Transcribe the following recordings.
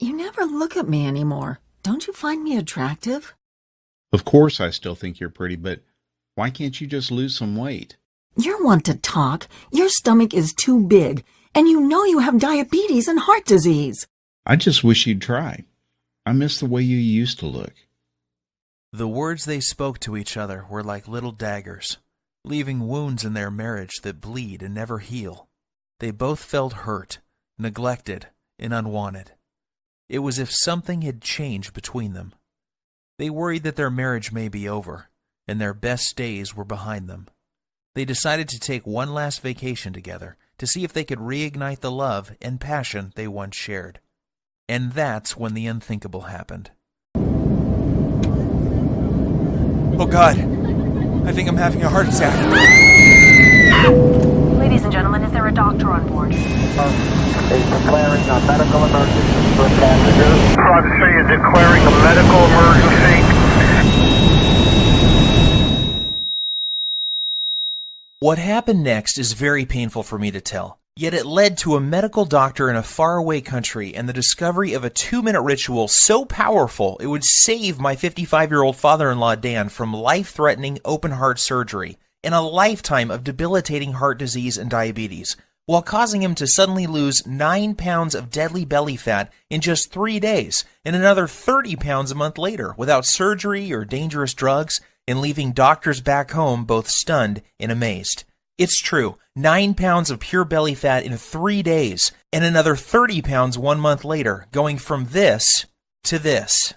You never look at me anymore. Don't you find me attractive? Of course I still think you're pretty, but why can't you just lose some weight? You're one to talk. Your stomach is too big, and you know you have diabetes and heart disease. I just wish you'd try. I miss the way you used to look. The words they spoke to each other were like little daggers, leaving wounds in their marriage that bleed and never heal. They both felt hurt, neglected, and unwanted. It was as if something had changed between them. They worried that their marriage may be over, and their best days were behind them. They decided to take one last vacation together to see if they could reignite the love and passion they once shared. And that's when the unthinkable happened. Oh God, I think I'm having a heart attack. Ladies and gentlemen, is there a doctor on board? Is declaring a medical emergency for passengers. Private City is declaring a medical emergency. What happened next is very painful for me to tell. Yet it led to a medical doctor in a faraway country and the discovery of a 2-minute ritual so powerful it would save my 55-year-old father-in-law Dan from life-threatening open-heart surgery and a lifetime of debilitating heart disease and diabetes, while causing him to suddenly lose 9 pounds of deadly belly fat in just 3 days and another 30 pounds a month later without surgery or dangerous drugs, and leaving doctors back home both stunned and amazed. It's true, 9 pounds of pure belly fat in 3 days, and another 30 pounds 1 month later, going from this to this,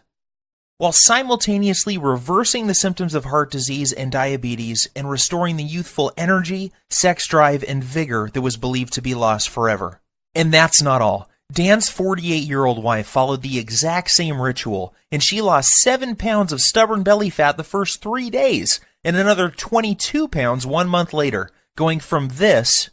while simultaneously reversing the symptoms of heart disease and diabetes and restoring the youthful energy, sex drive, and vigor that was believed to be lost forever. And that's not all. Dan's 48-year-old wife followed the exact same ritual, and she lost 7 pounds of stubborn belly fat the first 3 days, and another 22 pounds 1 month later, going from this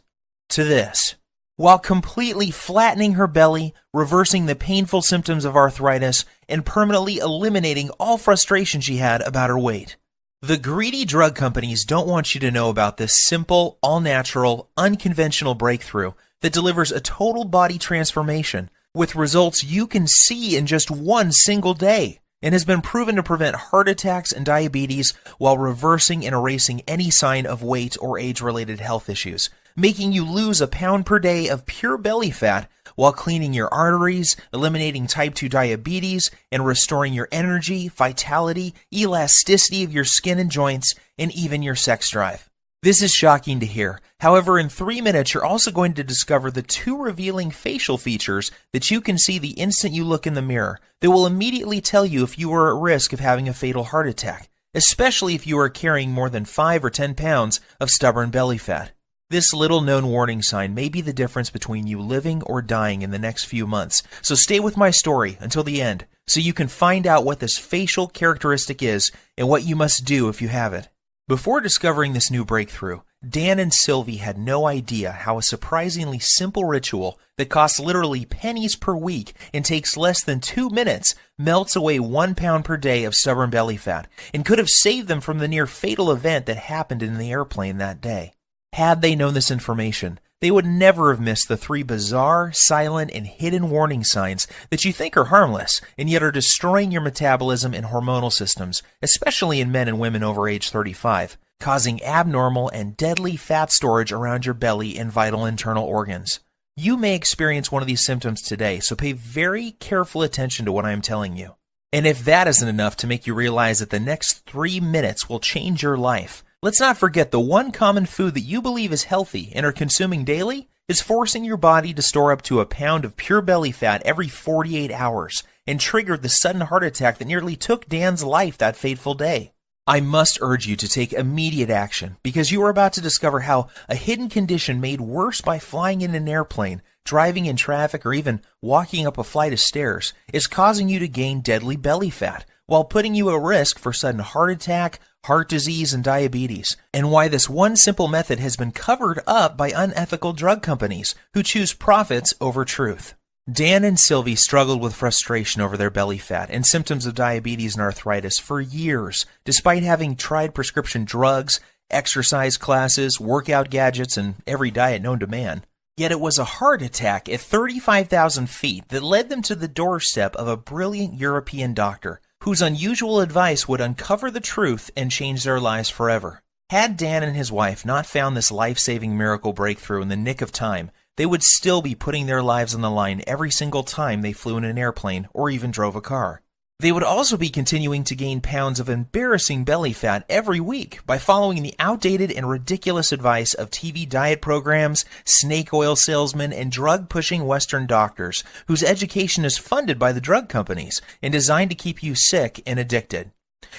to this, while completely flattening her belly, reversing the painful symptoms of arthritis, and permanently eliminating all frustration she had about her weight. The greedy drug companies don't want you to know about this simple, all-natural, unconventional breakthrough that delivers a total body transformation with results you can see in just 1 single day, and has been proven to prevent heart attacks and diabetes while reversing and erasing any sign of weight or age-related health issues, making you lose a pound per day of pure belly fat while cleaning your arteries, eliminating type 2 diabetes, and restoring your energy, vitality, elasticity of your skin and joints, and even your sex drive. This is shocking to hear. However, in 3 minutes, you're also going to discover the 2 revealing facial features that you can see the instant you look in the mirror that will immediately tell you if you are at risk of having a fatal heart attack, especially if you are carrying more than 5 or 10 pounds of stubborn belly fat. This little-known warning sign may be the difference between you living or dying in the next few months, so stay with my story until the end so you can find out what this facial characteristic is and what you must do if you have it. Before discovering this new breakthrough, Dan and Sylvie had no idea how a surprisingly simple ritual that costs literally pennies per week and takes less than 2 minutes melts away 1 pound per day of stubborn belly fat and could have saved them from the near fatal event that happened in the airplane that day. Had they known this information, they would never have missed the 3 bizarre, silent, and hidden warning signs that you think are harmless and yet are destroying your metabolism and hormonal systems, especially in men and women over age 35, causing abnormal and deadly fat storage around your belly and vital internal organs. You may experience one of these symptoms today, so pay very careful attention to what I am telling you. And if that isn't enough to make you realize that the next 3 minutes will change your life, let's not forget the one common food that you believe is healthy and are consuming daily is forcing your body to store up to a pound of pure belly fat every 48 hours and triggered the sudden heart attack that nearly took Dan's life that fateful day. I must urge you to take immediate action because you are about to discover how a hidden condition made worse by flying in an airplane, driving in traffic, or even walking up a flight of stairs is causing you to gain deadly belly fat while putting you at risk for sudden heart attack, heart disease, and diabetes, and why this one simple method has been covered up by unethical drug companies who choose profits over truth. Dan and Sylvie struggled with frustration over their belly fat and symptoms of diabetes and arthritis for years, despite having tried prescription drugs, exercise classes, workout gadgets, and every diet known to man. Yet it was a heart attack at 35,000 feet that led them to the doorstep of a brilliant European doctor whose unusual advice would uncover the truth and change their lives forever. Had Dan and his wife not found this life-saving miracle breakthrough in the nick of time, they would still be putting their lives on the line every single time they flew in an airplane or even drove a car. They would also be continuing to gain pounds of embarrassing belly fat every week by following the outdated and ridiculous advice of TV diet programs, snake oil salesmen, and drug-pushing Western doctors whose education is funded by the drug companies and designed to keep you sick and addicted.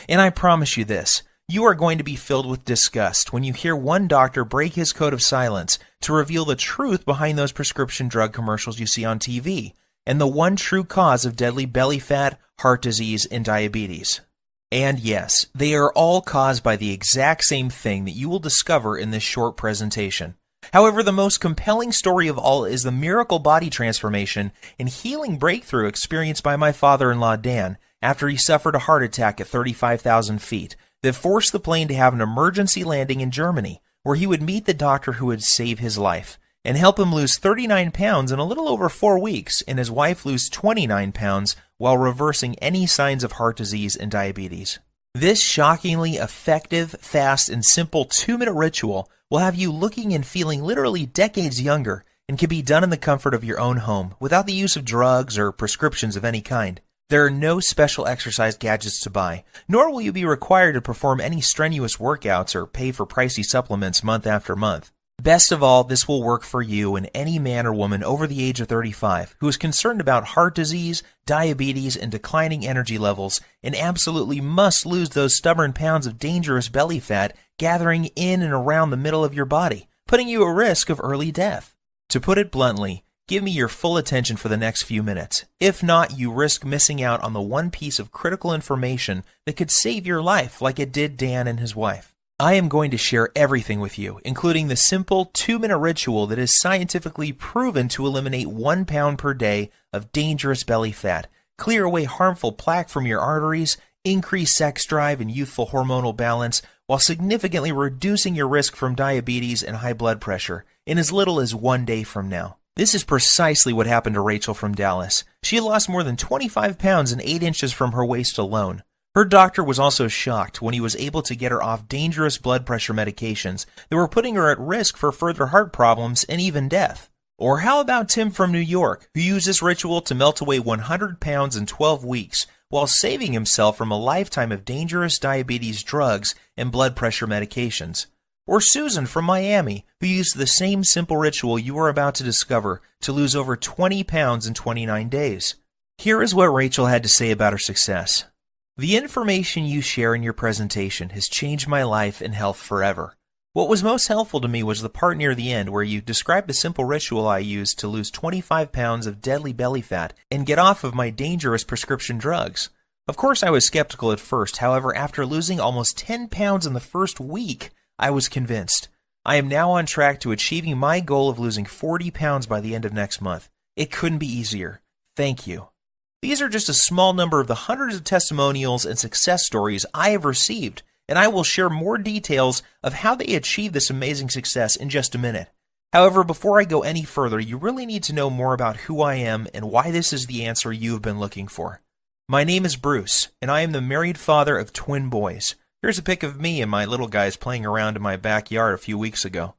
And I promise you this, you are going to be filled with disgust when you hear one doctor break his code of silence to reveal the truth behind those prescription drug commercials you see on TV, and the one true cause of deadly belly fat, heart disease, and diabetes. And yes, they are all caused by the exact same thing that you will discover in this short presentation. However, the most compelling story of all is the miracle body transformation and healing breakthrough experienced by my father-in-law Dan after he suffered a heart attack at 35,000 feet that forced the plane to have an emergency landing in Germany, where he would meet the doctor who would save his life and help him lose 39 pounds in a little over 4 weeks, and his wife lose 29 pounds while reversing any signs of heart disease and diabetes. This shockingly effective, fast, and simple 2-minute ritual will have you looking and feeling literally decades younger and can be done in the comfort of your own home without the use of drugs or prescriptions of any kind. There are no special exercise gadgets to buy, nor will you be required to perform any strenuous workouts or pay for pricey supplements month after month. Best of all, this will work for you and any man or woman over the age of 35 who is concerned about heart disease, diabetes, and declining energy levels and absolutely must lose those stubborn pounds of dangerous belly fat gathering in and around the middle of your body, putting you at risk of early death. To put it bluntly, give me your full attention for the next few minutes. If not, you risk missing out on the one piece of critical information that could save your life like it did Dan and his wife. I am going to share everything with you, including the simple 2-minute ritual that is scientifically proven to eliminate 1 pound per day of dangerous belly fat, clear away harmful plaque from your arteries, increase sex drive and youthful hormonal balance, while significantly reducing your risk from diabetes and high blood pressure in as little as 1 day from now. This is precisely what happened to Rachel from Dallas. She had lost more than 25 pounds and 8 inches from her waist alone. Her doctor was also shocked when he was able to get her off dangerous blood pressure medications that were putting her at risk for further heart problems and even death. Or how about Tim from New York, who used this ritual to melt away 100 pounds in 12 weeks while saving himself from a lifetime of dangerous diabetes drugs and blood pressure medications? Or Susan from Miami, who used the same simple ritual you are about to discover to lose over 20 pounds in 29 days. Here is what Rachel had to say about her success. The information you share in your presentation has changed my life and health forever. What was most helpful to me was the part near the end where you described a simple ritual I used to lose 25 pounds of deadly belly fat and get off of my dangerous prescription drugs. Of course, I was skeptical at first. However, after losing almost 10 pounds in the first week, I was convinced. I am now on track to achieving my goal of losing 40 pounds by the end of next month. It couldn't be easier. Thank you. These are just a small number of the hundreds of testimonials and success stories I have received, and I will share more details of how they achieved this amazing success in just a minute. However, before I go any further, you really need to know more about who I am and why this is the answer you have been looking for. My name is Bruce, and I am the married father of twin boys. Here's a pic of me and my little guys playing around in my backyard a few weeks ago.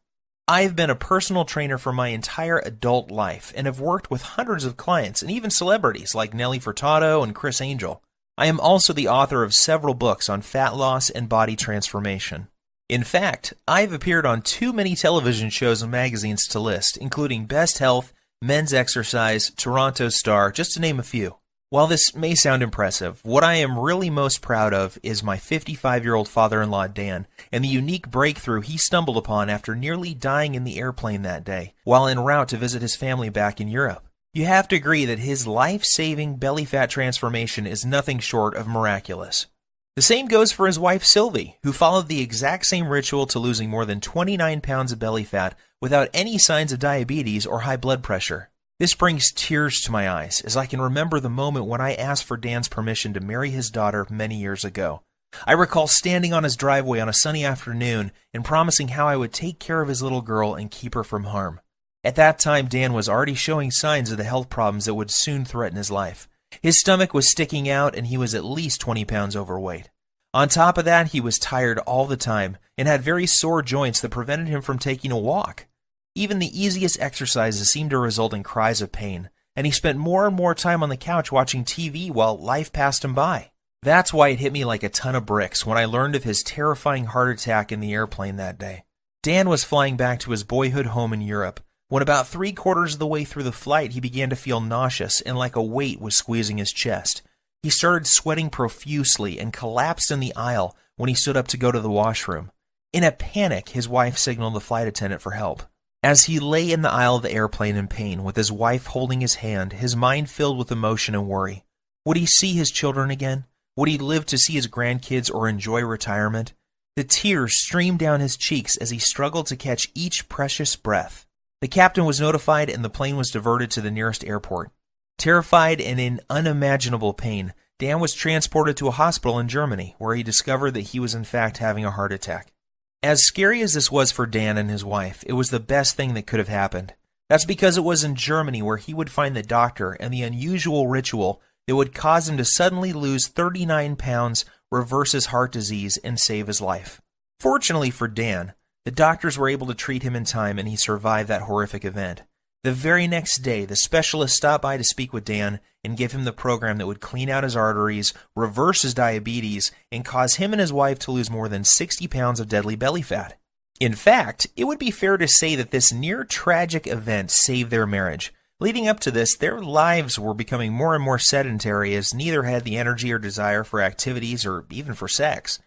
I have been a personal trainer for my entire adult life and have worked with hundreds of clients and even celebrities like Nelly Furtado and Chris Angel. I am also the author of several books on fat loss and body transformation. In fact, I have appeared on too many television shows and magazines to list, including Best Health, Men's Exercise, Toronto Star, just to name a few. While this may sound impressive, what I am really most proud of is my 55-year-old father-in-law Dan and the unique breakthrough he stumbled upon after nearly dying in the airplane that day while en route to visit his family back in Europe. You have to agree that his life-saving belly fat transformation is nothing short of miraculous. The same goes for his wife Sylvie, who followed the exact same ritual to losing more than 29 pounds of belly fat without any signs of diabetes or high blood pressure. This brings tears to my eyes as I can remember the moment when I asked for Dan's permission to marry his daughter many years ago. I recall standing on his driveway on a sunny afternoon and promising how I would take care of his little girl and keep her from harm. At that time, Dan was already showing signs of the health problems that would soon threaten his life. His stomach was sticking out, and he was at least 20 pounds overweight. On top of that, he was tired all the time and had very sore joints that prevented him from taking a walk. Even the easiest exercises seemed to result in cries of pain, and he spent more and more time on the couch watching TV while life passed him by. That's why it hit me like a ton of bricks when I learned of his terrifying heart attack in the airplane that day. Dan was flying back to his boyhood home in Europe. When about 3/4 of the way through the flight, he began to feel nauseous and like a weight was squeezing his chest. He started sweating profusely and collapsed in the aisle when he stood up to go to the washroom. In a panic, his wife signaled the flight attendant for help. As he lay in the aisle of the airplane in pain, with his wife holding his hand, his mind filled with emotion and worry. Would he see his children again? Would he live to see his grandkids or enjoy retirement? The tears streamed down his cheeks as he struggled to catch each precious breath. The captain was notified and the plane was diverted to the nearest airport. Terrified and in unimaginable pain, Dan was transported to a hospital in Germany, where he discovered that he was in fact having a heart attack. As scary as this was for Dan and his wife, it was the best thing that could have happened. That's because it was in Germany where he would find the doctor and the unusual ritual that would cause him to suddenly lose 39 pounds, reverse his heart disease, and save his life. Fortunately for Dan, the doctors were able to treat him in time and he survived that horrific event. The very next day, the specialist stopped by to speak with Dan and give him the program that would clean out his arteries, reverse his diabetes, and cause him and his wife to lose more than 60 pounds of deadly belly fat. In fact, it would be fair to say that this near-tragic event saved their marriage. Leading up to this, their lives were becoming more and more sedentary as neither had the energy or desire for activities or even for sex.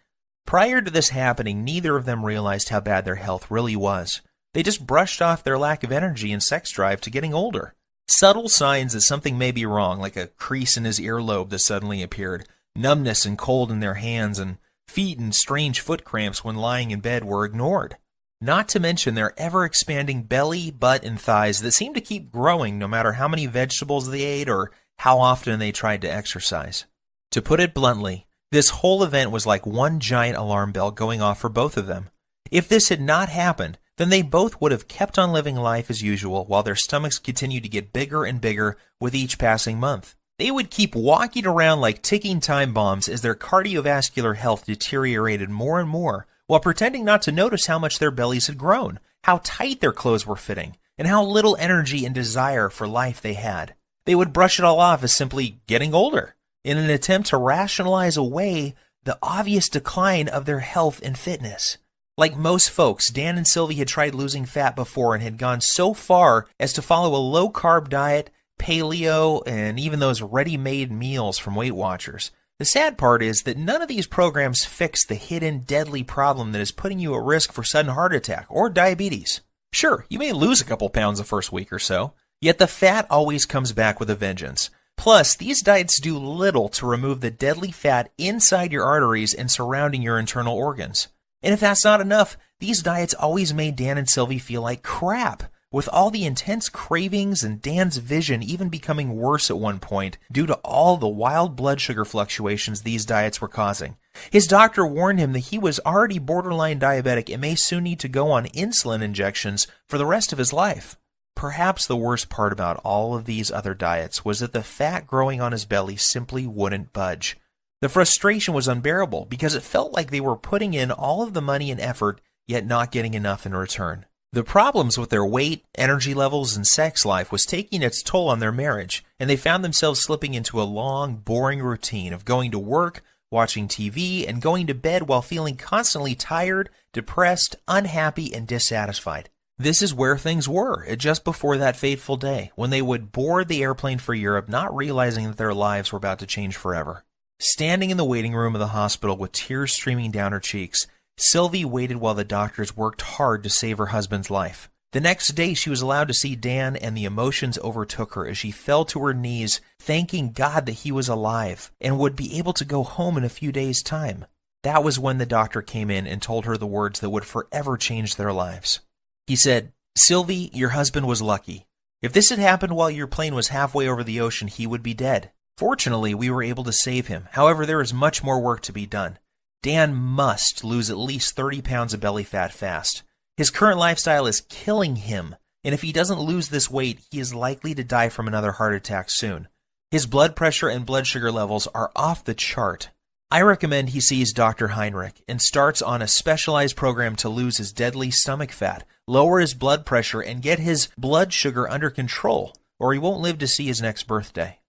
Prior to this happening, neither of them realized how bad their health really was. They just brushed off their lack of energy and sex drive to getting older. Subtle signs that something may be wrong, like a crease in his earlobe that suddenly appeared, numbness and cold in their hands, and feet and strange foot cramps when lying in bed were ignored. Not to mention their ever-expanding belly, butt, and thighs that seemed to keep growing no matter how many vegetables they ate or how often they tried to exercise. To put it bluntly, this whole event was like one giant alarm bell going off for both of them. If this had not happened, then they both would have kept on living life as usual while their stomachs continued to get bigger and bigger with each passing month. They would keep walking around like ticking time bombs as their cardiovascular health deteriorated more and more, while pretending not to notice how much their bellies had grown, how tight their clothes were fitting, and how little energy and desire for life they had. They would brush it all off as simply getting older, in an attempt to rationalize away the obvious decline of their health and fitness. Like most folks, Dan and Sylvie had tried losing fat before and had gone so far as to follow a low-carb diet, paleo, and even those ready-made meals from Weight Watchers. The sad part is that none of these programs fix the hidden, deadly problem that is putting you at risk for sudden heart attack or diabetes. Sure, you may lose a couple pounds the first week or so, yet the fat always comes back with a vengeance. Plus, these diets do little to remove the deadly fat inside your arteries and surrounding your internal organs. And if that's not enough, these diets always made Dan and Sylvie feel like crap, with all the intense cravings and Dan's vision even becoming worse at one point due to all the wild blood sugar fluctuations these diets were causing. His doctor warned him that he was already borderline diabetic and may soon need to go on insulin injections for the rest of his life. Perhaps the worst part about all of these other diets was that the fat growing on his belly simply wouldn't budge. The frustration was unbearable because it felt like they were putting in all of the money and effort, yet not getting enough in return. The problems with their weight, energy levels, and sex life was taking its toll on their marriage, and they found themselves slipping into a long, boring routine of going to work, watching TV, and going to bed while feeling constantly tired, depressed, unhappy, and dissatisfied. This is where things were just before that fateful day, when they would board the airplane for Europe, not realizing that their lives were about to change forever. Standing in the waiting room of the hospital with tears streaming down her cheeks, Sylvie waited while the doctors worked hard to save her husband's life. The next day, she was allowed to see Dan, and the emotions overtook her as she fell to her knees, thanking God that he was alive and would be able to go home in a few days' time. That was when the doctor came in and told her the words that would forever change their lives. He said, "Sylvie, your husband was lucky. If this had happened while your plane was halfway over the ocean, he would be dead. Fortunately, we were able to save him. However, there is much more work to be done. Dan must lose at least 30 pounds of belly fat fast. His current lifestyle is killing him, and if he doesn't lose this weight, he is likely to die from another heart attack soon. His blood pressure and blood sugar levels are off the chart. I recommend he sees Dr. Heinrich and starts on a specialized program to lose his deadly stomach fat, lower his blood pressure, and get his blood sugar under control, or he won't live to see his next birthday.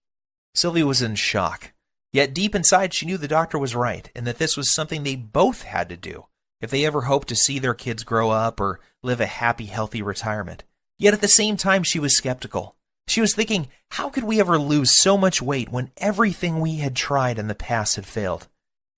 Sylvie was in shock. Yet deep inside, she knew the doctor was right, and that this was something they both had to do if they ever hoped to see their kids grow up or live a happy, healthy retirement. Yet at the same time, she was skeptical. She was thinking, how could we ever lose so much weight when everything we had tried in the past had failed?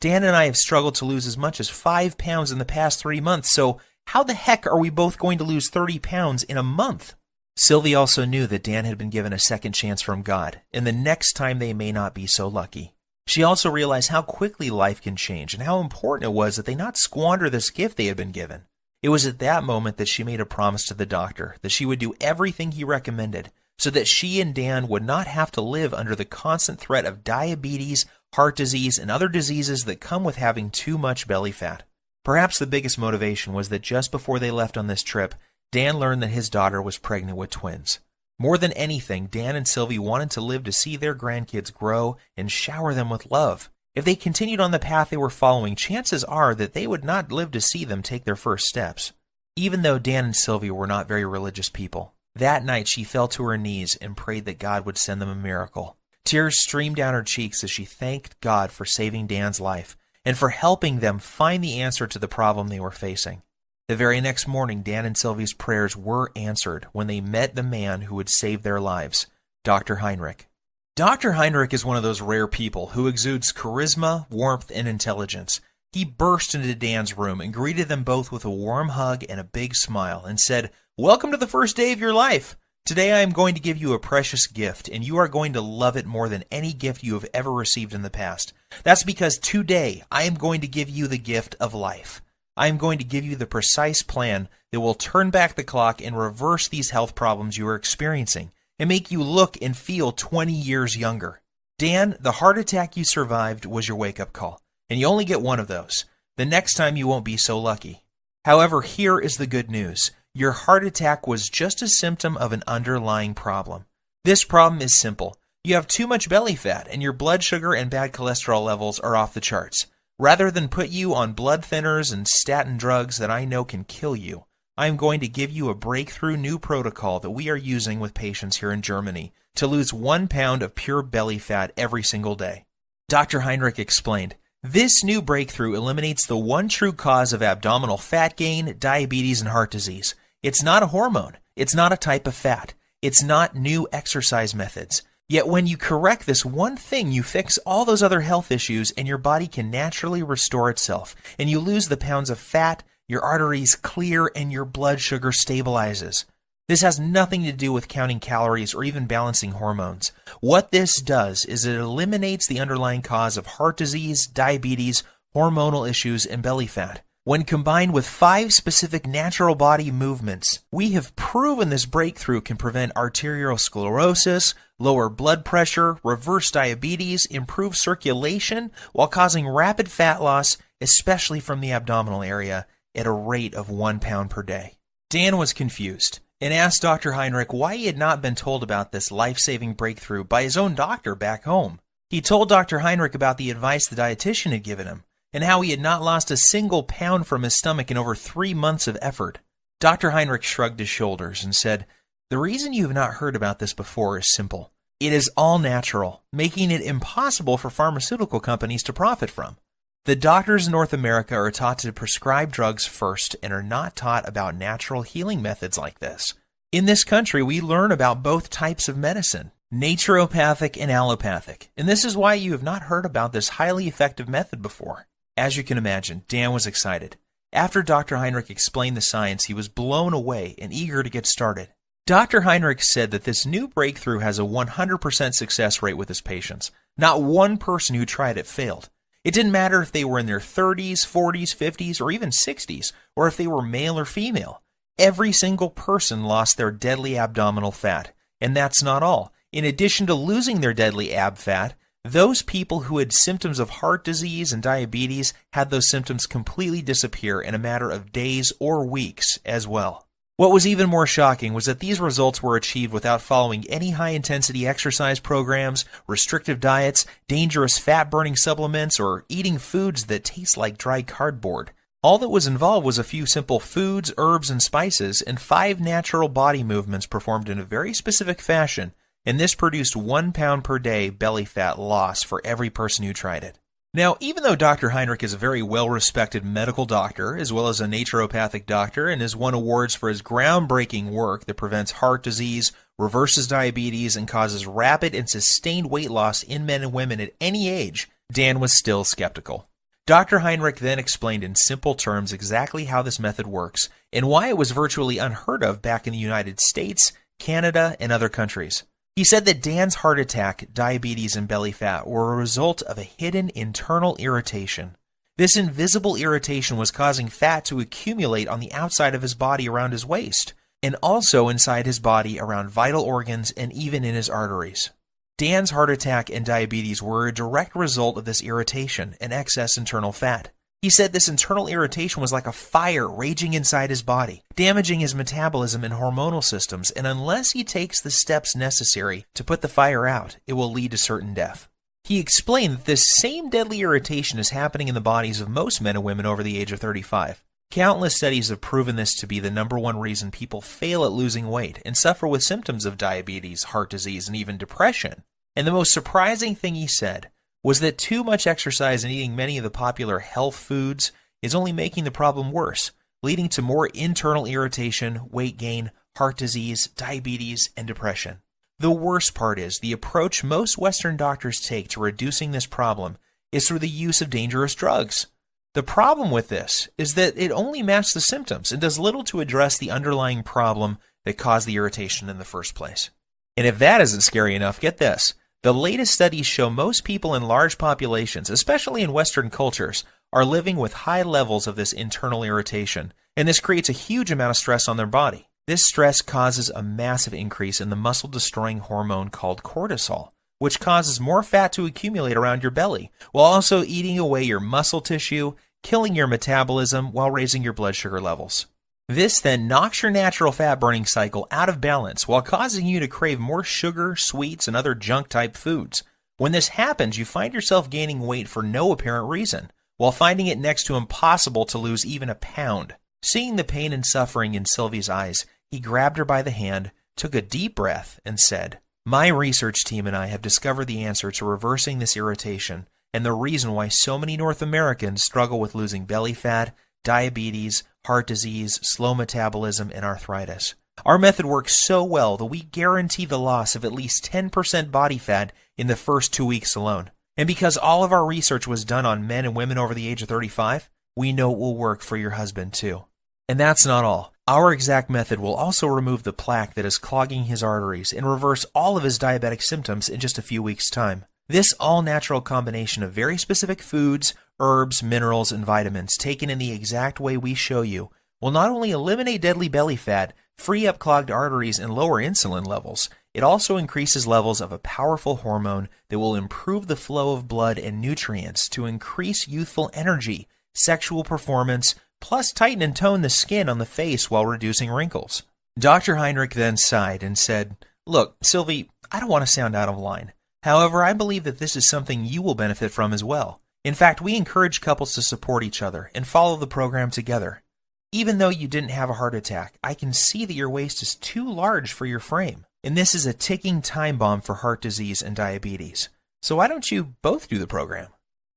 Dan and I have struggled to lose as much as 5 pounds in the past 3 months, so how the heck are we both going to lose 30 pounds in a month? Sylvie also knew that Dan had been given a second chance from God, and the next time they may not be so lucky. She also realized how quickly life can change and how important it was that they not squander this gift they had been given. It was at that moment that she made a promise to the doctor that she would do everything he recommended so that she and Dan would not have to live under the constant threat of diabetes, heart disease, and other diseases that come with having too much belly fat. Perhaps the biggest motivation was that just before they left on this trip, Dan learned that his daughter was pregnant with twins. More than anything, Dan and Sylvie wanted to live to see their grandkids grow and shower them with love. If they continued on the path they were following, chances are that they would not live to see them take their first steps. Even though Dan and Sylvie were not very religious people, that night she fell to her knees and prayed that God would send them a miracle. Tears streamed down her cheeks as she thanked God for saving Dan's life and for helping them find the answer to the problem they were facing. The very next morning, Dan and Sylvie's prayers were answered when they met the man who would save their lives, Dr. Heinrich. Dr. Heinrich is one of those rare people who exudes charisma, warmth, and intelligence. He burst into Dan's room and greeted them both with a warm hug and a big smile and said, "Welcome to the first day of your life. Today I am going to give you a precious gift, and you are going to love it more than any gift you have ever received in the past. That's because today I am going to give you the gift of life. I am going to give you the precise plan that will turn back the clock and reverse these health problems you are experiencing and make you look and feel 20 years younger. Dan, the heart attack you survived was your wake-up call, and you only get one of those. The next time you won't be so lucky. However, here is the good news. Your heart attack was just a symptom of an underlying problem. This problem is simple. You have too much belly fat, and your blood sugar and bad cholesterol levels are off the charts. Rather than put you on blood thinners and statin drugs that I know can kill you, I am going to give you a breakthrough new protocol that we are using with patients here in Germany to lose 1 pound of pure belly fat every single day. Dr. Heinrich explained, this new breakthrough eliminates the one true cause of abdominal fat gain, diabetes, and heart disease. It's not a hormone. It's not a type of fat. It's not new exercise methods. Yet when you correct this one thing, you fix all those other health issues and your body can naturally restore itself. And you lose the pounds of fat, your arteries clear, and your blood sugar stabilizes. This has nothing to do with counting calories or even balancing hormones. What this does is it eliminates the underlying cause of heart disease, diabetes, hormonal issues, and belly fat. When combined with 5 specific natural body movements, we have proven this breakthrough can prevent arteriosclerosis, lower blood pressure, reverse diabetes, improve circulation, while causing rapid fat loss, especially from the abdominal area, at a rate of 1 pound per day. Dan was confused and asked Dr. Heinrich why he had not been told about this life-saving breakthrough by his own doctor back home. He told Dr. Heinrich about the advice the dietitian had given him, and how he had not lost a single pound from his stomach in over 3 months of effort. Dr. Heinrich shrugged his shoulders and said, "The reason you have not heard about this before is simple. It is all natural, making it impossible for pharmaceutical companies to profit from. The doctors in North America are taught to prescribe drugs first and are not taught about natural healing methods like this. In this country, we learn about both types of medicine, naturopathic and allopathic, and this is why you have not heard about this highly effective method before." As you can imagine, Dan was excited. After Dr. Heinrich explained the science, he was blown away and eager to get started. Dr. Heinrich said that this new breakthrough has a 100% success rate with his patients. Not one person who tried it failed. It didn't matter if they were in their 30s, 40s, 50s, or even 60s, or if they were male or female. Every single person lost their deadly abdominal fat. And that's not all. In addition to losing their deadly ab fat, those people who had symptoms of heart disease and diabetes had those symptoms completely disappear in a matter of days or weeks as well. What was even more shocking was that these results were achieved without following any high-intensity exercise programs, restrictive diets, dangerous fat-burning supplements, or eating foods that taste like dry cardboard. All that was involved was a few simple foods, herbs, and spices, and 5 natural body movements performed in a very specific fashion, and this produced 1 pound per day belly fat loss for every person who tried it. Now, even though Dr. Heinrich is a very well-respected medical doctor, as well as a naturopathic doctor, and has won awards for his groundbreaking work that prevents heart disease, reverses diabetes, and causes rapid and sustained weight loss in men and women at any age, Dan was still skeptical. Dr. Heinrich then explained in simple terms exactly how this method works, and why it was virtually unheard of back in the United States, Canada, and other countries. He said that Dan's heart attack, diabetes, and belly fat were a result of a hidden internal irritation. This invisible irritation was causing fat to accumulate on the outside of his body around his waist, and also inside his body around vital organs and even in his arteries. Dan's heart attack and diabetes were a direct result of this irritation and excess internal fat. He said this internal irritation was like a fire raging inside his body, damaging his metabolism and hormonal systems, and unless he takes the steps necessary to put the fire out, it will lead to certain death. He explained that this same deadly irritation is happening in the bodies of most men and women over the age of 35. Countless studies have proven this to be the #1 reason people fail at losing weight and suffer with symptoms of diabetes, heart disease, and even depression. And the most surprising thing he said was that too much exercise and eating many of the popular health foods is only making the problem worse, leading to more internal irritation, weight gain, heart disease, diabetes, and depression. The worst part is the approach most Western doctors take to reducing this problem is through the use of dangerous drugs. The problem with this is that it only masks the symptoms and does little to address the underlying problem that caused the irritation in the first place. And if that isn't scary enough, get this. The latest studies show most people in large populations, especially in Western cultures, are living with high levels of this internal irritation, and this creates a huge amount of stress on their body. This stress causes a massive increase in the muscle-destroying hormone called cortisol, which causes more fat to accumulate around your belly, while also eating away your muscle tissue, killing your metabolism while raising your blood sugar levels. This then knocks your natural fat-burning cycle out of balance while causing you to crave more sugar, sweets, and other junk-type foods. When this happens, you find yourself gaining weight for no apparent reason, while finding it next to impossible to lose even a pound. Seeing the pain and suffering in Sylvie's eyes, he grabbed her by the hand, took a deep breath, and said, "My research team and I have discovered the answer to reversing this irritation, and the reason why so many North Americans struggle with losing belly fat, diabetes, heart disease, slow metabolism, and arthritis. Our method works so well that we guarantee the loss of at least 10% body fat in the first 2 weeks alone. And because all of our research was done on men and women over the age of 35, we know it will work for your husband too." And that's not all. Our exact method will also remove the plaque that is clogging his arteries and reverse all of his diabetic symptoms in just a few weeks' time. This all-natural combination of very specific foods, herbs, minerals, and vitamins taken in the exact way we show you will not only eliminate deadly belly fat, free up clogged arteries, and lower insulin levels, it also increases levels of a powerful hormone that will improve the flow of blood and nutrients to increase youthful energy, sexual performance, plus tighten and tone the skin on the face while reducing wrinkles. Dr. Heinrich then sighed and said, "Look, Sylvie, I don't want to sound out of line. However, I believe that this is something you will benefit from as well. In fact, we encourage couples to support each other and follow the program together. Even though you didn't have a heart attack, I can see that your waist is too large for your frame, and this is a ticking time bomb for heart disease and diabetes. So why don't you both do the program?"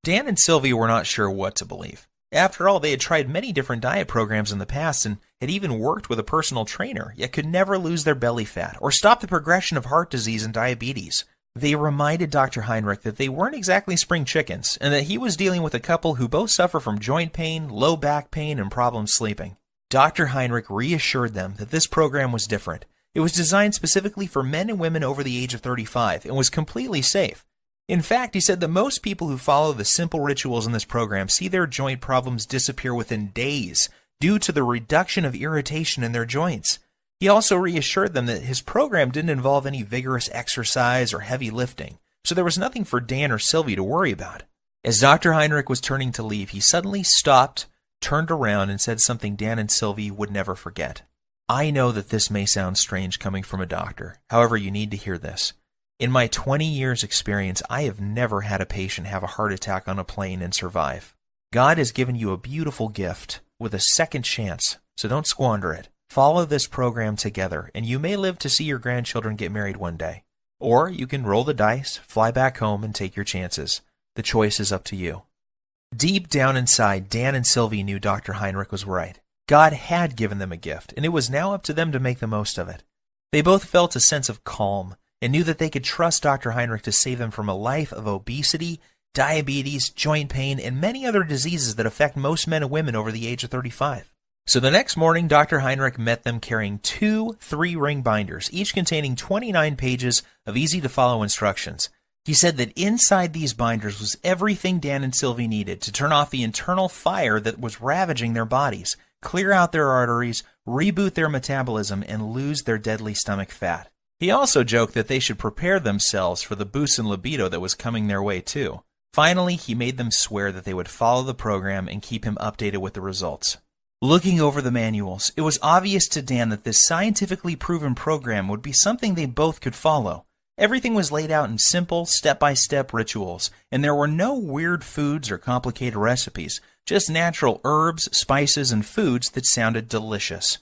Dan and Sylvia were not sure what to believe. After all, they had tried many different diet programs in the past and had even worked with a personal trainer, yet could never lose their belly fat or stop the progression of heart disease and diabetes. They reminded Dr. Heinrich that they weren't exactly spring chickens, and that he was dealing with a couple who both suffer from joint pain, low back pain, and problems sleeping. Dr. Heinrich reassured them that this program was different. It was designed specifically for men and women over the age of 35 and was completely safe. In fact, he said that most people who follow the simple rituals in this program see their joint problems disappear within days due to the reduction of irritation in their joints. He also reassured them that his program didn't involve any vigorous exercise or heavy lifting, so there was nothing for Dan or Sylvie to worry about. As Dr. Heinrich was turning to leave, he suddenly stopped, turned around, and said something Dan and Sylvie would never forget. I know that this may sound strange coming from a doctor. However, you need to hear this. In my 20 years experience, I have never had a patient have a heart attack on a plane and survive. God has given you a beautiful gift with a second chance, so don't squander it. Follow this program together, and you may live to see your grandchildren get married one day. Or you can roll the dice, fly back home, and take your chances. The choice is up to you. Deep down inside, Dan and Sylvie knew Dr. Heinrich was right. God had given them a gift, and it was now up to them to make the most of it. They both felt a sense of calm and knew that they could trust Dr. Heinrich to save them from a life of obesity, diabetes, joint pain, and many other diseases that affect most men and women over the age of 35. So the next morning, Dr. Heinrich met them carrying 2 3-ring binders, each containing 29 pages of easy-to-follow instructions. He said that inside these binders was everything Dan and Sylvie needed to turn off the internal fire that was ravaging their bodies, clear out their arteries, reboot their metabolism, and lose their deadly stomach fat. He also joked that they should prepare themselves for the boost in libido that was coming their way too. Finally, he made them swear that they would follow the program and keep him updated with the results. Looking over the manuals, it was obvious to Dan that this scientifically proven program would be something they both could follow. Everything was laid out in simple, step-by-step rituals, and there were no weird foods or complicated recipes, just natural herbs, spices, and foods that sounded delicious.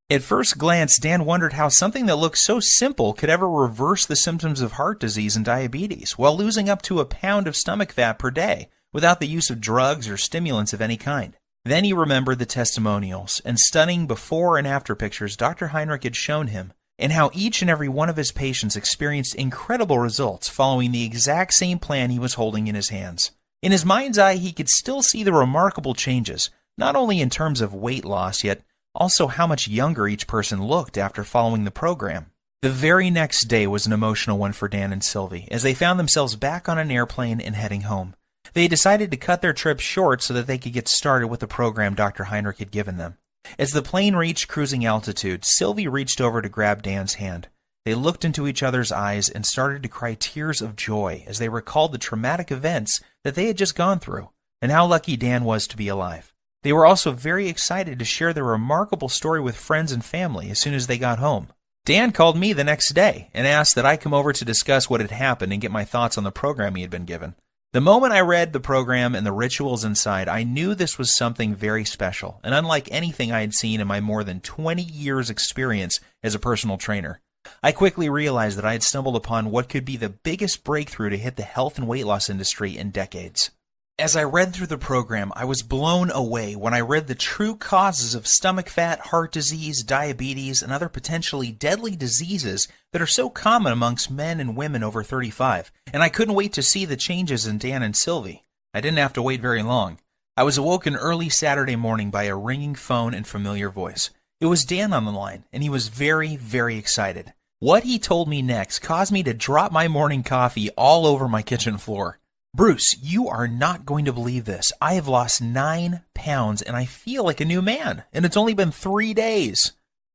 At first glance, Dan wondered how something that looked so simple could ever reverse the symptoms of heart disease and diabetes while losing up to a pound of stomach fat per day without the use of drugs or stimulants of any kind. Then he remembered the testimonials and stunning before and after pictures Dr. Heinrich had shown him, and how each and every one of his patients experienced incredible results following the exact same plan he was holding in his hands. In his mind's eye, he could still see the remarkable changes, not only in terms of weight loss, yet also how much younger each person looked after following the program. The very next day was an emotional one for Dan and Sylvie, as they found themselves back on an airplane and heading home. They decided to cut their trip short so that they could get started with the program Dr. Heinrich had given them. As the plane reached cruising altitude, Sylvie reached over to grab Dan's hand. They looked into each other's eyes and started to cry tears of joy as they recalled the traumatic events that they had just gone through, and how lucky Dan was to be alive. They were also very excited to share their remarkable story with friends and family as soon as they got home. Dan called me the next day and asked that I come over to discuss what had happened and get my thoughts on the program he had been given. The moment I read the program and the rituals inside, I knew this was something very special and unlike anything I had seen in my more than 20 years' experience as a personal trainer. I quickly realized that I had stumbled upon what could be the biggest breakthrough to hit the health and weight loss industry in decades. As I read through the program, I was blown away when I read the true causes of stomach fat, heart disease, diabetes, and other potentially deadly diseases that are so common amongst men and women over 35, and I couldn't wait to see the changes in Dan and Sylvie. I didn't have to wait very long. I was awoken early Saturday morning by a ringing phone and familiar voice. It was Dan on the line, and he was very, very excited. What he told me next caused me to drop my morning coffee all over my kitchen floor. "Bruce, you are not going to believe this. I have lost 9 pounds and I feel like a new man, and it's only been 3 days.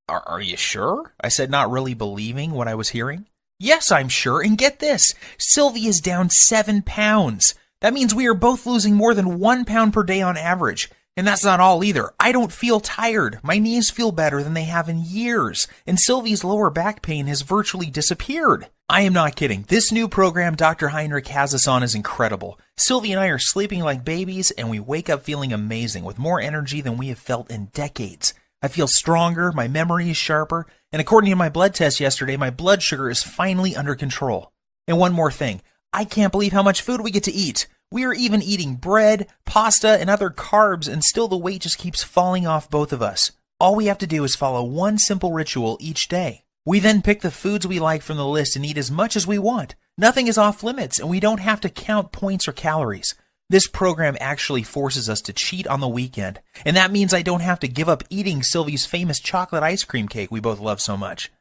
Are you sure? I said, not really believing what I was hearing. Yes, I'm sure, and get this. Sylvie is down 7 pounds. That means we are both losing more than 1 pound per day on average. And that's not all either. I don't feel tired. My knees feel better than they have in years, and Sylvie's lower back pain has virtually disappeared. I am not kidding. This new program Dr. Heinrich has us on is incredible. Sylvie and I are sleeping like babies, and we wake up feeling amazing with more energy than we have felt in decades. I feel stronger, my memory is sharper, and according to my blood test yesterday, my blood sugar is finally under control. And one more thing. I can't believe how much food we get to eat. We are even eating bread, pasta, and other carbs, and still the weight just keeps falling off both of us. All we have to do is follow one simple ritual each day. We then pick the foods we like from the list and eat as much as we want. Nothing is off limits, and we don't have to count points or calories. This program actually forces us to cheat on the weekend, and that means I don't have to give up eating Sylvie's famous chocolate ice cream cake we both love so much.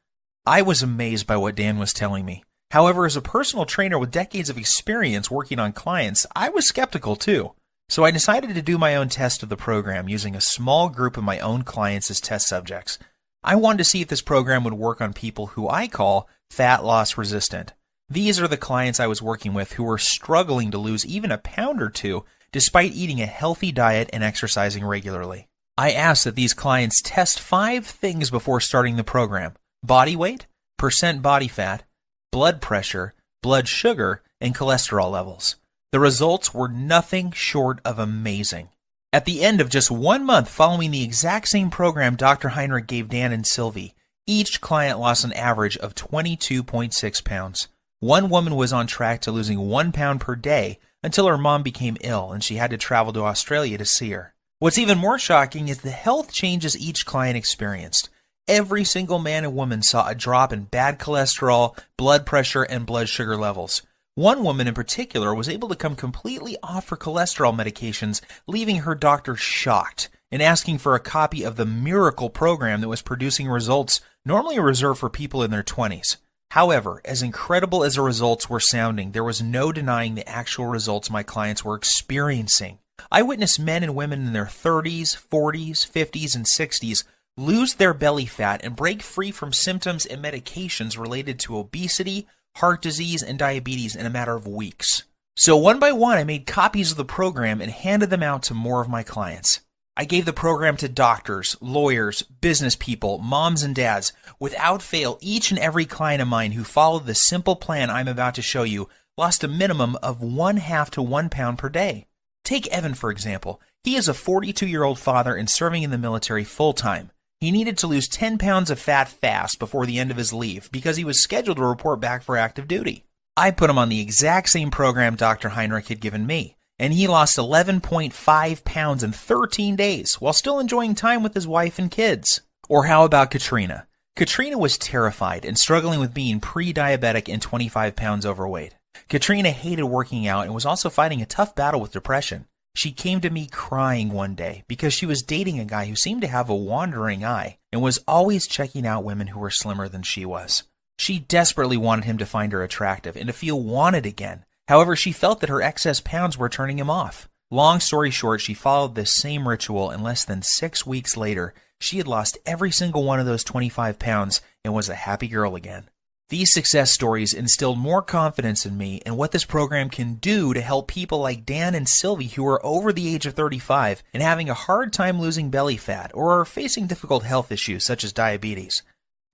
I was amazed by what Dan was telling me. However, as a personal trainer with decades of experience working on clients, I was skeptical too. So I decided to do my own test of the program using a small group of my own clients as test subjects. I wanted to see if this program would work on people who I call fat loss resistant. These are the clients I was working with who were struggling to lose even a pound or two despite eating a healthy diet and exercising regularly. I asked that these clients test 5 things before starting the program: body weight, percent body fat, blood pressure, blood sugar, and cholesterol levels. The results were nothing short of amazing. At the end of just 1 month following the exact same program Dr. Heinrich gave Dan and Sylvie, each client lost an average of 22.6 pounds. One woman was on track to losing 1 pound per day until her mom became ill and she had to travel to Australia to see her. What's even more shocking is the health changes each client experienced. Every single man and woman saw a drop in bad cholesterol, blood pressure, and blood sugar levels. One woman in particular was able to come completely off her cholesterol medications, leaving her doctor shocked and asking for a copy of the miracle program that was producing results normally reserved for people in their 20s. However, as incredible as the results were sounding, there was no denying the actual results my clients were experiencing. I witnessed men and women in their 30s, 40s, 50s, and 60s lose their belly fat and break free from symptoms and medications related to obesity, heart disease, and diabetes in a matter of weeks. So one by one, I made copies of the program and handed them out to more of my clients. I gave the program to doctors, lawyers, business people, moms and dads. Without fail, each and every client of mine who followed the simple plan I'm about to show you lost a minimum of 1/2 to 1 pound per day. Take Evan, for example. He is a 42-year-old father and serving in the military full-time. He needed to lose 10 pounds of fat fast before the end of his leave because he was scheduled to report back for active duty. I put him on the exact same program Dr. Heinrich had given me, and he lost 11.5 pounds in 13 days while still enjoying time with his wife and kids. Or how about Katrina? Katrina was terrified and struggling with being pre-diabetic and 25 pounds overweight. Katrina hated working out and was also fighting a tough battle with depression. She came to me crying one day because she was dating a guy who seemed to have a wandering eye and was always checking out women who were slimmer than she was. She desperately wanted him to find her attractive and to feel wanted again. However, she felt that her excess pounds were turning him off. Long story short, she followed this same ritual, and less than 6 weeks later, she had lost every single one of those 25 pounds and was a happy girl again. These success stories instilled more confidence in me and what this program can do to help people like Dan and Sylvie who are over the age of 35 and having a hard time losing belly fat or are facing difficult health issues such as diabetes.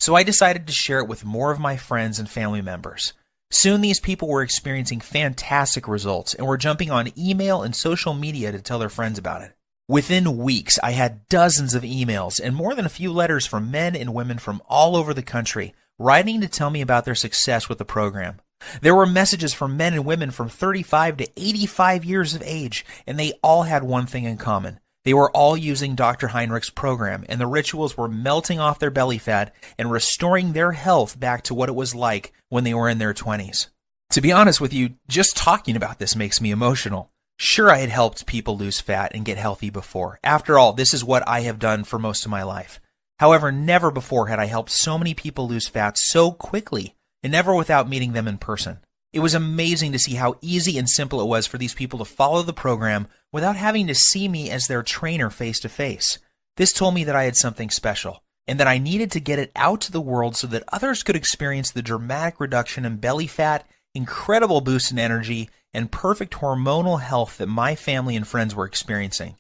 So I decided to share it with more of my friends and family members. Soon these people were experiencing fantastic results and were jumping on email and social media to tell their friends about it. Within weeks, I had dozens of emails and more than a few letters from men and women from all over the country writing to tell me about their success with the program. There were messages from men and women from 35 to 85 years of age, and they all had one thing in common. They were all using Dr. Heinrich's program, and the rituals were melting off their belly fat and restoring their health back to what it was like when they were in their 20s. To be honest with you, just talking about this makes me emotional. Sure, I had helped people lose fat and get healthy before. After all, this is what I have done for most of my life. However, never before had I helped so many people lose fat so quickly, and never without meeting them in person. It was amazing to see how easy and simple it was for these people to follow the program without having to see me as their trainer face to face. This told me that I had something special, and that I needed to get it out to the world so that others could experience the dramatic reduction in belly fat, incredible boost in energy, and perfect hormonal health that my family and friends were experiencing.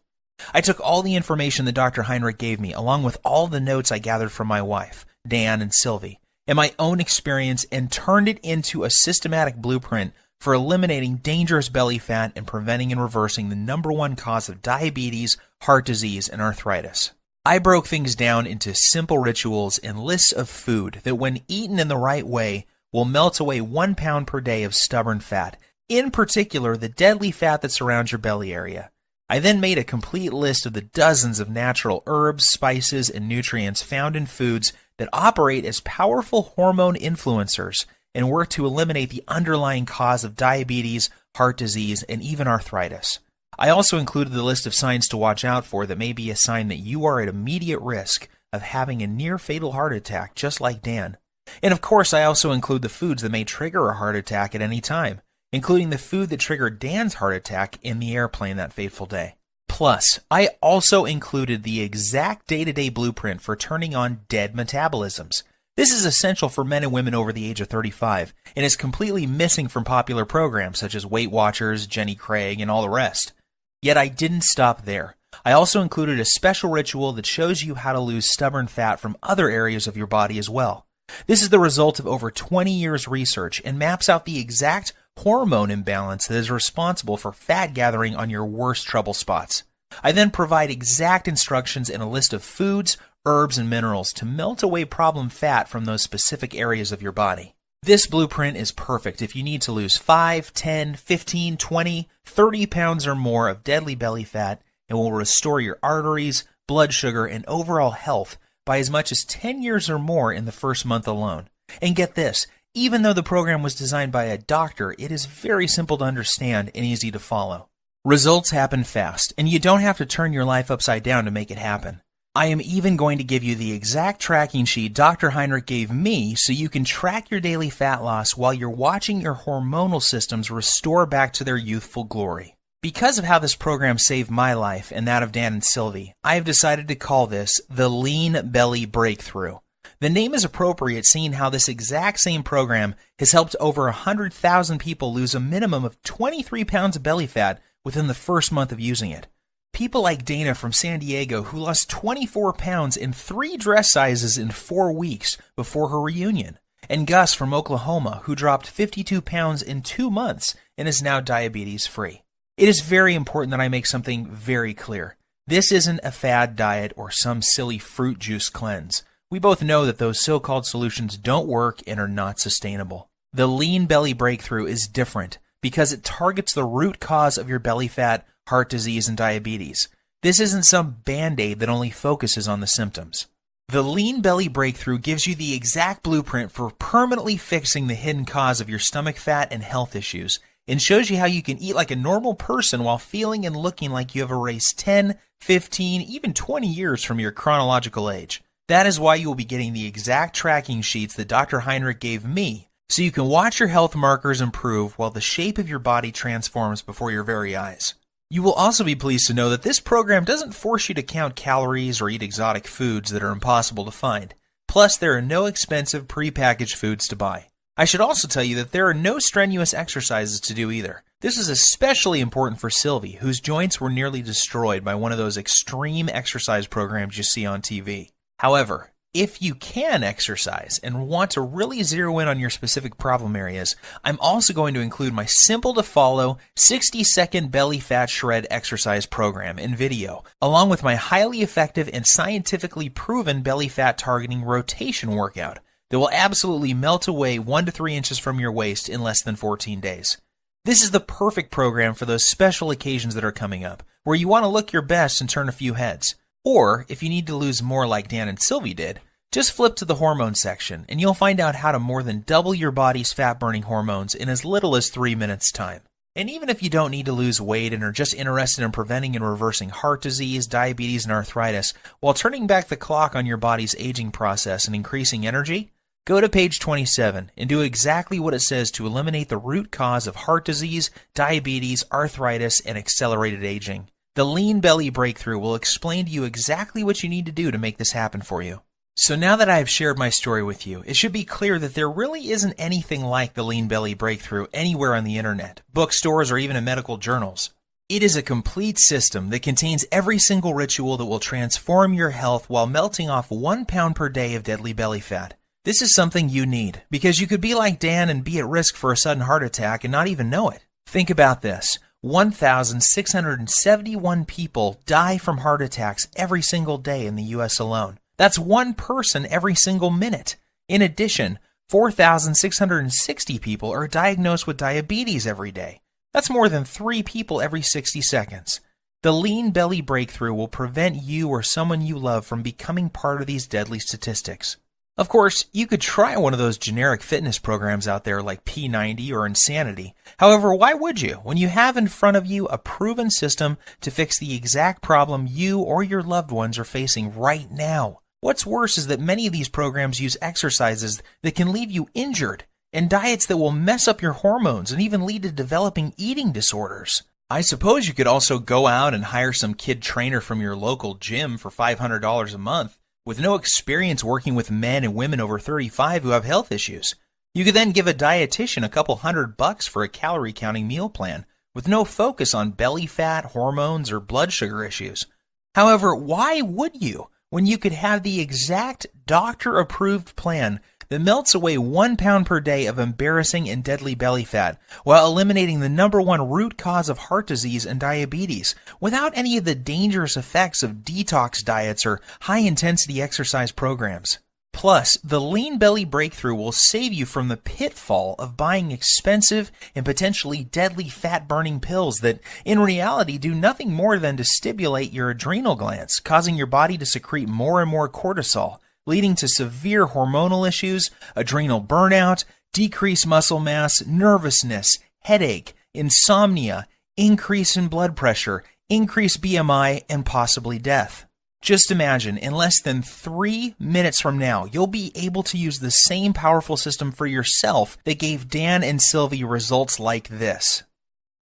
I took all the information that Dr. Heinrich gave me, along with all the notes I gathered from my wife, Dan and Sylvie, and my own experience, and turned it into a systematic blueprint for eliminating dangerous belly fat and preventing and reversing the #1 cause of diabetes, heart disease, and arthritis. I broke things down into simple rituals and lists of food that, when eaten in the right way, will melt away 1 pound per day of stubborn fat, in particular the deadly fat that surrounds your belly area. I then made a complete list of the dozens of natural herbs, spices, and nutrients found in foods that operate as powerful hormone influencers and work to eliminate the underlying cause of diabetes, heart disease, and even arthritis. I also included the list of signs to watch out for that may be a sign that you are at immediate risk of having a near-fatal heart attack, just like Dan. And of course, I also include the foods that may trigger a heart attack at any time, including the food that triggered Dan's heart attack in the airplane that fateful day. Plus, I also included the exact day-to-day blueprint for turning on dead metabolisms. This is essential for men and women over the age of 35, and is completely missing from popular programs such as Weight Watchers, Jenny Craig, and all the rest. Yet I didn't stop there. I also included a special ritual that shows you how to lose stubborn fat from other areas of your body as well. This is the result of over 20 years research and maps out the exact hormone imbalance that is responsible for fat gathering on your worst trouble spots. I then provide exact instructions and a list of foods, herbs, and minerals to melt away problem fat from those specific areas of your body. This blueprint is perfect if you need to lose 5, 10, 15, 20, 30 pounds or more of deadly belly fat and will restore your arteries, blood sugar, and overall health by as much as 10 years or more in the first month alone. And get this, even though the program was designed by a doctor, it is very simple to understand and easy to follow. Results happen fast, and you don't have to turn your life upside down to make it happen. I am even going to give you the exact tracking sheet Dr. Heinrich gave me so you can track your daily fat loss while you're watching your hormonal systems restore back to their youthful glory. Because of how this program saved my life and that of Dan and Sylvie, I have decided to call this the Lean Belly Breakthrough. The name is appropriate seeing how this exact same program has helped over 100,000 people lose a minimum of 23 pounds of belly fat within the first month of using it. People like Dana from San Diego, who lost 24 pounds in 3 dress sizes in 4 weeks before her reunion, and Gus from Oklahoma, who dropped 52 pounds in 2 months and is now diabetes-free. It is very important that I make something very clear. This isn't a fad diet or some silly fruit juice cleanse. We both know that those so-called solutions don't work and are not sustainable. The Lean Belly Breakthrough is different because it targets the root cause of your belly fat, heart disease, and diabetes. This isn't some band-aid that only focuses on the symptoms. The Lean Belly Breakthrough gives you the exact blueprint for permanently fixing the hidden cause of your stomach fat and health issues, and shows you how you can eat like a normal person while feeling and looking like you have erased 10, 15, even 20 years from your chronological age. That is why you will be getting the exact tracking sheets that Dr. Heinrich gave me, so you can watch your health markers improve while the shape of your body transforms before your very eyes. You will also be pleased to know that this program doesn't force you to count calories or eat exotic foods that are impossible to find. Plus, there are no expensive prepackaged foods to buy. I should also tell you that there are no strenuous exercises to do either. This is especially important for Sylvie, whose joints were nearly destroyed by one of those extreme exercise programs you see on TV. However, if you can exercise and want to really zero in on your specific problem areas, I'm also going to include my simple-to-follow 60-second belly fat shred exercise program and video, along with my highly effective and scientifically proven belly fat targeting rotation workout that will absolutely melt away 1 to 3 inches from your waist in less than 14 days. This is the perfect program for those special occasions that are coming up, where you want to look your best and turn a few heads. Or, if you need to lose more like Dan and Sylvie did, just flip to the hormone section and you'll find out how to more than double your body's fat-burning hormones in as little as 3 minutes' time. And even if you don't need to lose weight and are just interested in preventing and reversing heart disease, diabetes, and arthritis while turning back the clock on your body's aging process and increasing energy, go to page 27 and do exactly what it says to eliminate the root cause of heart disease, diabetes, arthritis, and accelerated aging. The Lean Belly Breakthrough will explain to you exactly what you need to do to make this happen for you. So now that I have shared my story with you, it should be clear that there really isn't anything like the Lean Belly Breakthrough anywhere on the internet, bookstores, or even in medical journals. It is a complete system that contains every single ritual that will transform your health while melting off 1 pound per day of deadly belly fat. This is something you need, because you could be like Dan and be at risk for a sudden heart attack and not even know it. Think about this. 1,671 people die from heart attacks every single day in the U.S. alone. That's 1 person every single minute. In addition, 4,660 people are diagnosed with diabetes every day. That's more than 3 people every 60 seconds. The Lean Belly Breakthrough will prevent you or someone you love from becoming part of these deadly statistics. Of course, you could try one of those generic fitness programs out there like P90 or Insanity. However, why would you when you have in front of you a proven system to fix the exact problem you or your loved ones are facing right now? What's worse is that many of these programs use exercises that can leave you injured and diets that will mess up your hormones and even lead to developing eating disorders. I suppose you could also go out and hire some kid trainer from your local gym for $500 a month with no experience working with men and women over 35 who have health issues. You could then give a dietitian a couple $100 for a calorie counting meal plan with no focus on belly fat, hormones, or blood sugar issues. However, why would you when you could have the exact doctor-approved plan that melts away 1 pound per day of embarrassing and deadly belly fat while eliminating the #1 root cause of heart disease and diabetes without any of the dangerous effects of detox diets or high-intensity exercise programs? Plus, the Lean Belly Breakthrough will save you from the pitfall of buying expensive and potentially deadly fat-burning pills that, in reality, do nothing more than to stimulate your adrenal glands, causing your body to secrete more and more cortisol, leading to severe hormonal issues, adrenal burnout, decreased muscle mass, nervousness, headache, insomnia, increase in blood pressure, increased BMI, and possibly death. Just imagine, in less than 3 minutes from now, you'll be able to use the same powerful system for yourself that gave Dan and Sylvie results like this.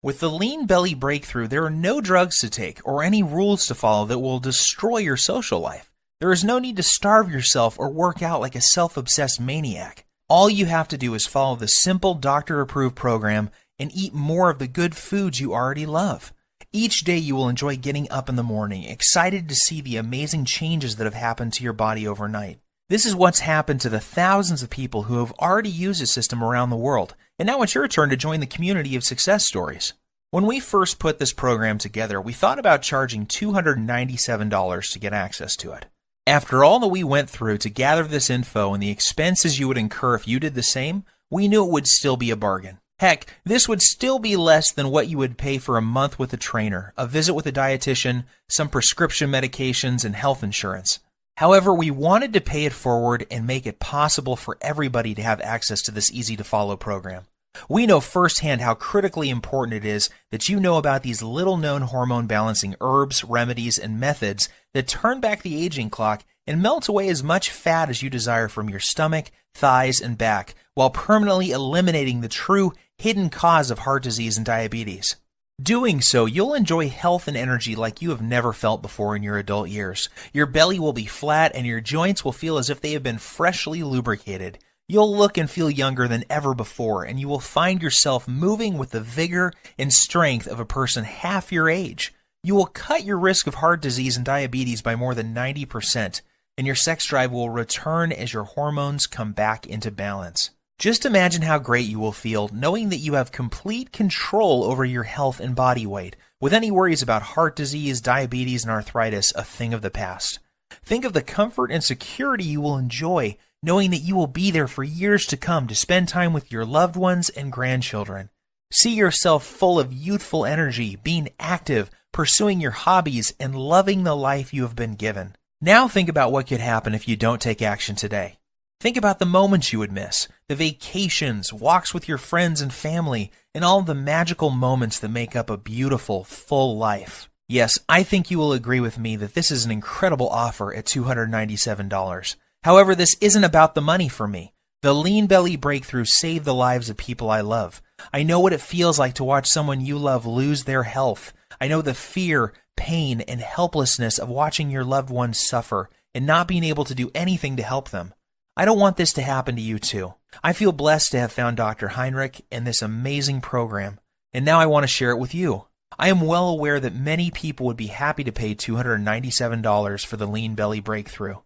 With the Lean Belly Breakthrough, there are no drugs to take or any rules to follow that will destroy your social life. There is no need to starve yourself or work out like a self-obsessed maniac. All you have to do is follow the simple doctor-approved program and eat more of the good foods you already love. Each day you will enjoy getting up in the morning, excited to see the amazing changes that have happened to your body overnight. This is what's happened to the thousands of people who have already used the system around the world, and now it's your turn to join the community of success stories. When we first put this program together, we thought about charging $297 to get access to it. After all that we went through to gather this info and the expenses you would incur if you did the same, we knew it would still be a bargain. Heck, this would still be less than what you would pay for a month with a trainer, a visit with a dietitian, some prescription medications, and health insurance. However, we wanted to pay it forward and make it possible for everybody to have access to this easy-to-follow program. We know firsthand how critically important it is that you know about these little-known hormone-balancing herbs, remedies, and methods that turn back the aging clock and melt away as much fat as you desire from your stomach, thighs, and back, while permanently eliminating the true hidden cause of heart disease and diabetes. Doing so, you'll enjoy health and energy like you have never felt before in your adult years. Your belly will be flat and your joints will feel as if they have been freshly lubricated. You'll look and feel younger than ever before, and you will find yourself moving with the vigor and strength of a person half your age. You will cut your risk of heart disease and diabetes by more than 90%, and your sex drive will return as your hormones come back into balance. Just imagine how great you will feel knowing that you have complete control over your health and body weight, with any worries about heart disease, diabetes, and arthritis a thing of the past. Think of the comfort and security you will enjoy knowing that you will be there for years to come to spend time with your loved ones and grandchildren. See yourself full of youthful energy, being active, pursuing your hobbies, and loving the life you have been given. Now think about what could happen if you don't take action today. Think about the moments you would miss, the vacations, walks with your friends and family, and all the magical moments that make up a beautiful, full life. Yes, I think you will agree with me that this is an incredible offer at $297. However, this isn't about the money for me. The Lean Belly Breakthrough saved the lives of people I love. I know what it feels like to watch someone you love lose their health. I know the fear, pain, and helplessness of watching your loved ones suffer and not being able to do anything to help them. I don't want this to happen to you too. I feel blessed to have found Dr. Heinrich and this amazing program, and now I want to share it with you. I am well aware that many people would be happy to pay $297 for the Lean Belly Breakthrough.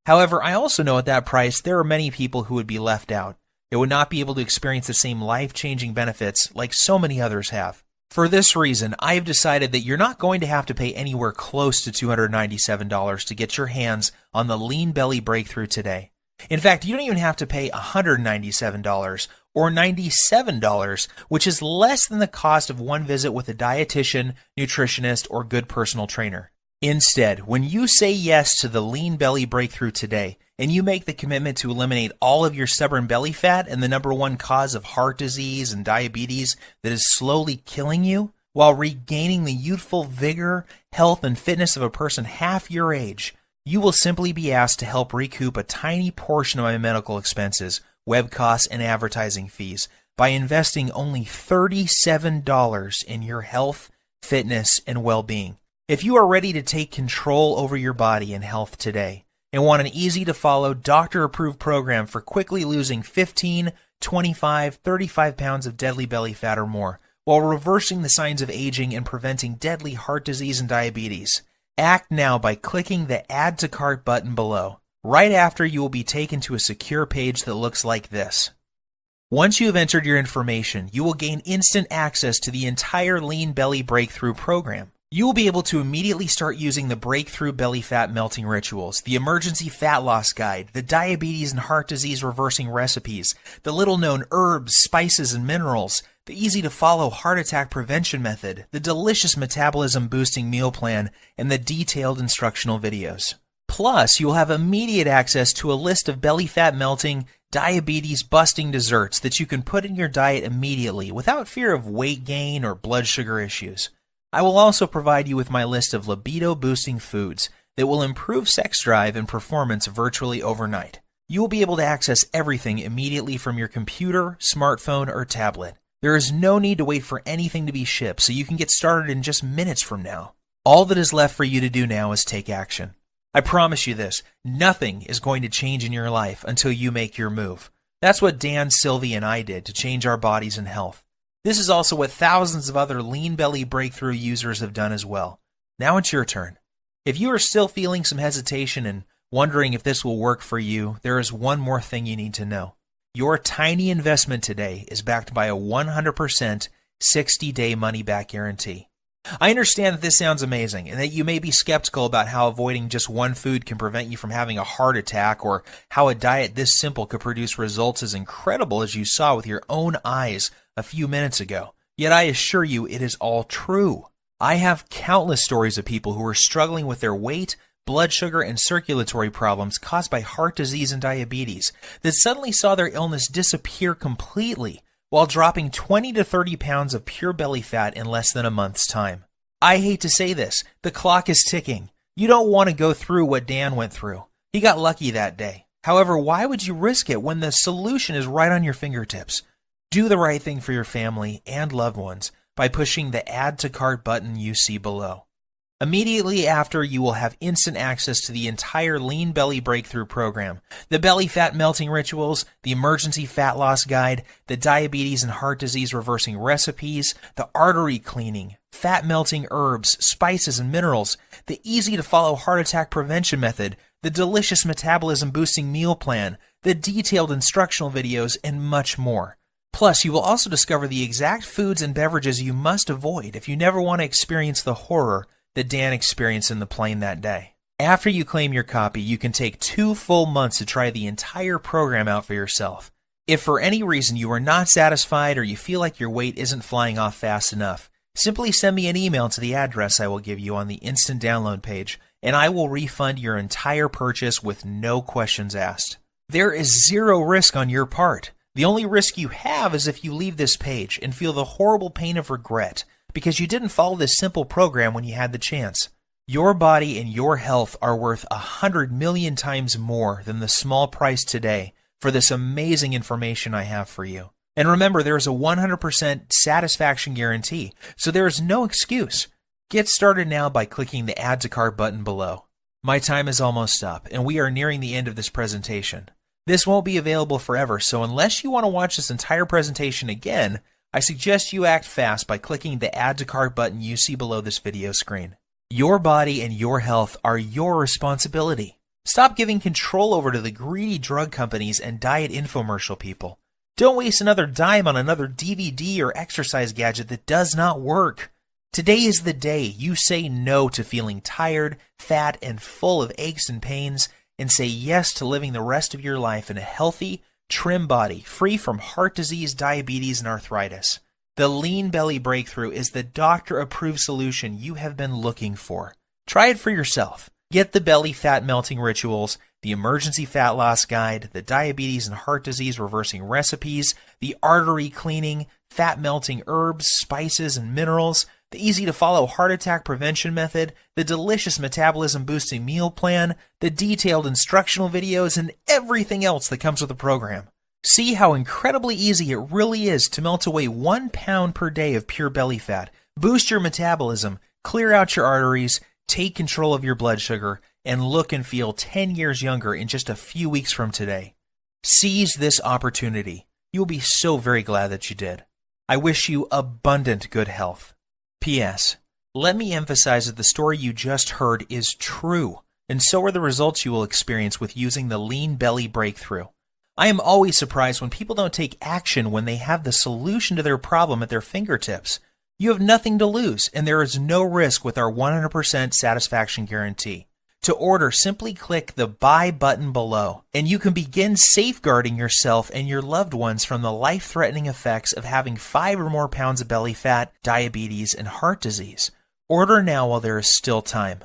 However, I also know at that price there are many people who would be left out. They would not be able to experience the same life-changing benefits like so many others have. For this reason, I have decided that you're not going to have to pay anywhere close to $297 to get your hands on the Lean Belly Breakthrough today. In fact, you don't even have to pay $197 or $97, which is less than the cost of one visit with a dietitian, nutritionist, or good personal trainer. Instead, when you say yes to the Lean Belly Breakthrough today, and you make the commitment to eliminate all of your stubborn belly fat and the #1 cause of heart disease and diabetes that is slowly killing you, while regaining the youthful vigor, health, and fitness of a person half your age, you will simply be asked to help recoup a tiny portion of my medical expenses, web costs, and advertising fees by investing only $37 in your health, fitness, and well-being. If you are ready to take control over your body and health today and want an easy-to-follow, doctor-approved program for quickly losing 15, 25, 35 pounds of deadly belly fat or more while reversing the signs of aging and preventing deadly heart disease and diabetes, Act now by clicking the Add to Cart button below. Right after, you will be taken to a secure page that looks like this. Once you have entered your information, you will gain instant access to the entire Lean Belly Breakthrough program. You will be able to immediately start using the Breakthrough Belly Fat Melting Rituals, the Emergency Fat Loss Guide, the Diabetes and Heart Disease Reversing Recipes, the little-known herbs, spices, and minerals, the easy-to-follow heart attack prevention method, the delicious metabolism-boosting meal plan, and the detailed instructional videos. Plus, you will have immediate access to a list of belly fat melting, diabetes-busting desserts that you can put in your diet immediately without fear of weight gain or blood sugar issues. I will also provide you with my list of libido-boosting foods that will improve sex drive and performance virtually overnight. You will be able to access everything immediately from your computer, smartphone, or tablet. There is no need to wait for anything to be shipped, so you can get started in just minutes from now. All that is left for you to do now is take action. I promise you this, nothing is going to change in your life until you make your move. That's what Dan, Sylvie, and I did to change our bodies and health. This is also what thousands of other Lean Belly Breakthrough users have done as well. Now it's your turn. If you are still feeling some hesitation and wondering if this will work for you, there is one more thing you need to know. Your tiny investment today is backed by a 100% 60-day money-back guarantee. I understand that this sounds amazing and that you may be skeptical about how avoiding just one food can prevent you from having a heart attack, or how a diet this simple could produce results as incredible as you saw with your own eyes a few minutes ago. Yet I assure you it is all true. I have countless stories of people who are struggling with their weight, blood sugar, and circulatory problems caused by heart disease and diabetes that suddenly saw their illness disappear completely while dropping 20 to 30 pounds of pure belly fat in less than a month's time. I hate to say this, the clock is ticking. You don't want to go through what Dan went through. He got lucky that day. However, why would you risk it when the solution is right on your fingertips? Do the right thing for your family and loved ones by pushing the Add to Cart button you see below. Immediately after, you will have instant access to the entire Lean Belly Breakthrough program, the Belly Fat Melting Rituals, the Emergency Fat Loss Guide, the Diabetes and Heart Disease Reversing Recipes, the Artery Cleaning, Fat Melting Herbs, Spices, and Minerals, the easy-to-follow heart attack prevention method, the delicious metabolism-boosting meal plan, the detailed instructional videos, and much more. Plus, you will also discover the exact foods and beverages you must avoid if you never want to experience the horror that Dan experienced in the plane that day. After you claim your copy, you can take 2 full months to try the entire program out for yourself. If for any reason you are not satisfied or you feel like your weight isn't flying off fast enough, simply send me an email to the address I will give you on the instant download page, and I will refund your entire purchase with no questions asked. There is zero risk on your part. The only risk you have is if you leave this page and feel the horrible pain of regret because you didn't follow this simple program when you had the chance. Your body and your health are worth 100 million times more than the small price today for this amazing information I have for you. And remember, there is a 100% satisfaction guarantee, so there is no excuse. Get started now by clicking the Add to Cart button below. My time is almost up, and we are nearing the end of this presentation. This won't be available forever, so unless you want to watch this entire presentation again, I suggest you act fast by clicking the Add to Cart button you see below this video screen. Your body and your health are your responsibility. Stop giving control over to the greedy drug companies and diet infomercial people. Don't waste another dime on another DVD or exercise gadget that does not work. Today is the day you say no to feeling tired, fat, and full of aches and pains, and say yes to living the rest of your life in a healthy, trim body, free from heart disease, diabetes, and arthritis. The Lean Belly Breakthrough is the doctor-approved solution you have been looking for. Try it for yourself. Get the Belly Fat Melting Rituals, the Emergency Fat Loss Guide, the Diabetes and Heart Disease Reversing Recipes, the Artery Cleaning, Fat Melting Herbs, Spices, and Minerals, the easy-to-follow heart attack prevention method, the delicious metabolism-boosting meal plan, the detailed instructional videos, and everything else that comes with the program. See how incredibly easy it really is to melt away 1 pound per day of pure belly fat, boost your metabolism, clear out your arteries, take control of your blood sugar, and look and feel 10 years younger in just a few weeks from today. Seize this opportunity. You'll be so very glad that you did. I wish you abundant good health. P.S. Let me emphasize that the story you just heard is true, and so are the results you will experience with using the Lean Belly Breakthrough. I am always surprised when people don't take action when they have the solution to their problem at their fingertips. You have nothing to lose, and there is no risk with our 100% satisfaction guarantee. To order, simply click the Buy button below, and you can begin safeguarding yourself and your loved ones from the life-threatening effects of having 5 or more pounds of belly fat, diabetes, and heart disease. Order now while there is still time.